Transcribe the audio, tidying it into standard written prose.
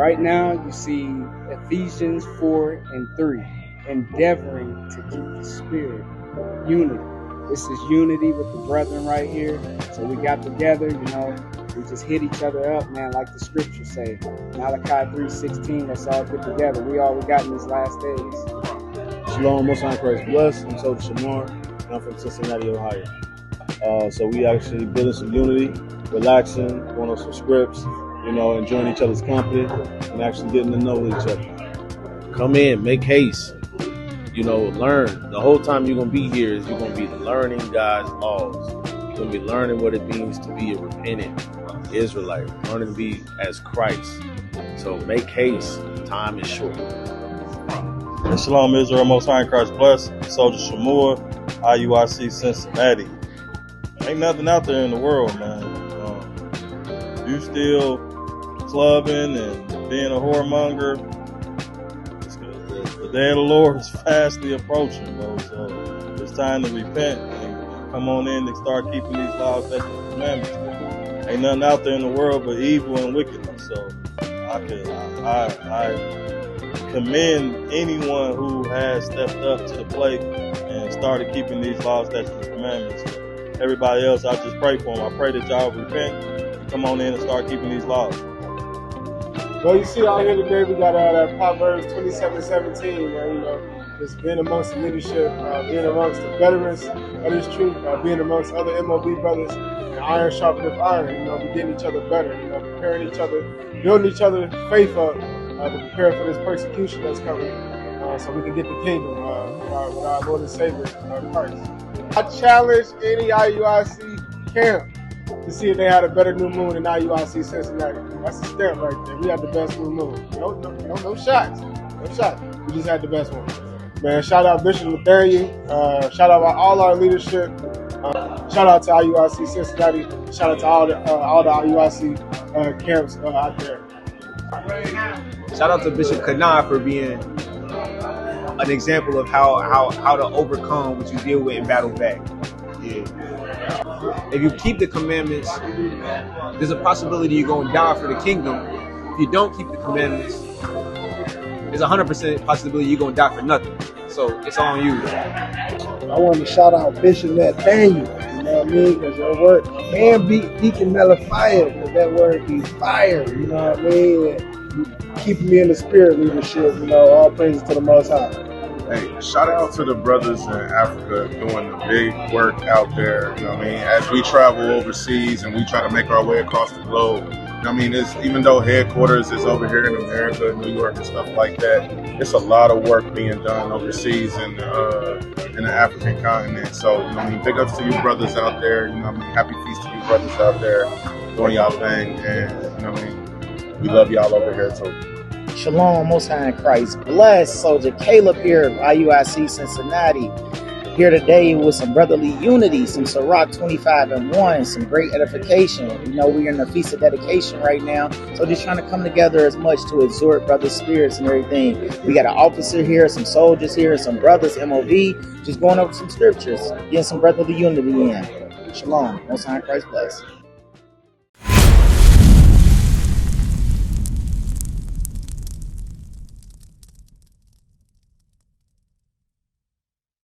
Right now, you see Ephesians 4:3, endeavoring to keep the spirit, unity. This is unity with the brethren right here. So we got together, we just hit each other up, man, like the scriptures say. Malachi 3:16, let's all get together. We all we got in these last days. Shalom, most high Christ bless. I'm Soldier Shamar, and I'm from Cincinnati, Ohio. So we actually building some unity, relaxing, going on some scripts, enjoying each other's company, and actually getting to know each other. Come in, make haste, learn. The whole time you're going to be here is you're going to be learning God's laws. You're going to be learning what it means to be a repentant Israelite, learning to be as Christ. So make haste. Time is short. Shalom, Israel, most high Christ bless. Soldier Shamar, IUIC Cincinnati. Ain't nothing out there in the world, man. You still clubbing and being a whoremonger. The day of the Lord is fastly approaching, bro. So it's time to repent and come on in and start keeping these laws, statutes, and commandments. Ain't nothing out there in the world but evil and wickedness. So I commend anyone who has stepped up to the plate and started keeping these laws, statutes, and commandments. Everybody else, I just pray for them. I pray that y'all repent and come on in and start keeping these laws. Well, you see out here today, we got that Proverbs 27:17, man, just being amongst the leadership, being amongst the veterans of this truth, being amongst other MOB brothers, and iron sharpeneth iron, we getting each other better, preparing each other, building each other's faith up to prepare for this persecution that's coming, so we can get the kingdom with our Lord and Savior, Christ. I challenge any IUIC camp to see if they had a better new moon than IUIC Cincinnati. That's a step right there. We had the best new moon. No shots. No shots. We just had the best one. Man, shout out Bishop Nathaniel. Shout out all our leadership. Shout out to IUIC Cincinnati. Shout out to all the IUIC camps out there. Shout out to Bishop Kanai for being an example of how to overcome what you deal with in battle back. Yeah. If you keep the commandments, there's a possibility you're going to die for the kingdom. If you don't keep the commandments, there's 100% possibility you're going to die for nothing. So it's on you. I want to shout out Bishop Nathaniel, you know what I mean? Because that word, and Deacon Melafire, because that word be fire, you know what I mean? And keeping me in the spirit leadership, all praises to the Most High. Hey, shout out to the brothers in Africa doing the big work out there, as we travel overseas and we try to make our way across the globe. It's, even though headquarters is over here in America, New York and stuff like that, it's a lot of work being done overseas in the African continent. So, big ups to you brothers out there, happy feast to you brothers out there doing y'all thing, and, we love y'all over here too. Shalom, most high in Christ bless. Soldier Caleb here, IUIC Cincinnati. Here today with some brotherly unity, some Sirach 25:1, some great edification. We're in the Feast of Dedication right now, so just trying to come together as much to exhort brothers' spirits and everything. We got an officer here, some soldiers here, some brothers, MOV, just going over some scriptures, getting some brotherly unity in. Shalom, most high in Christ bless.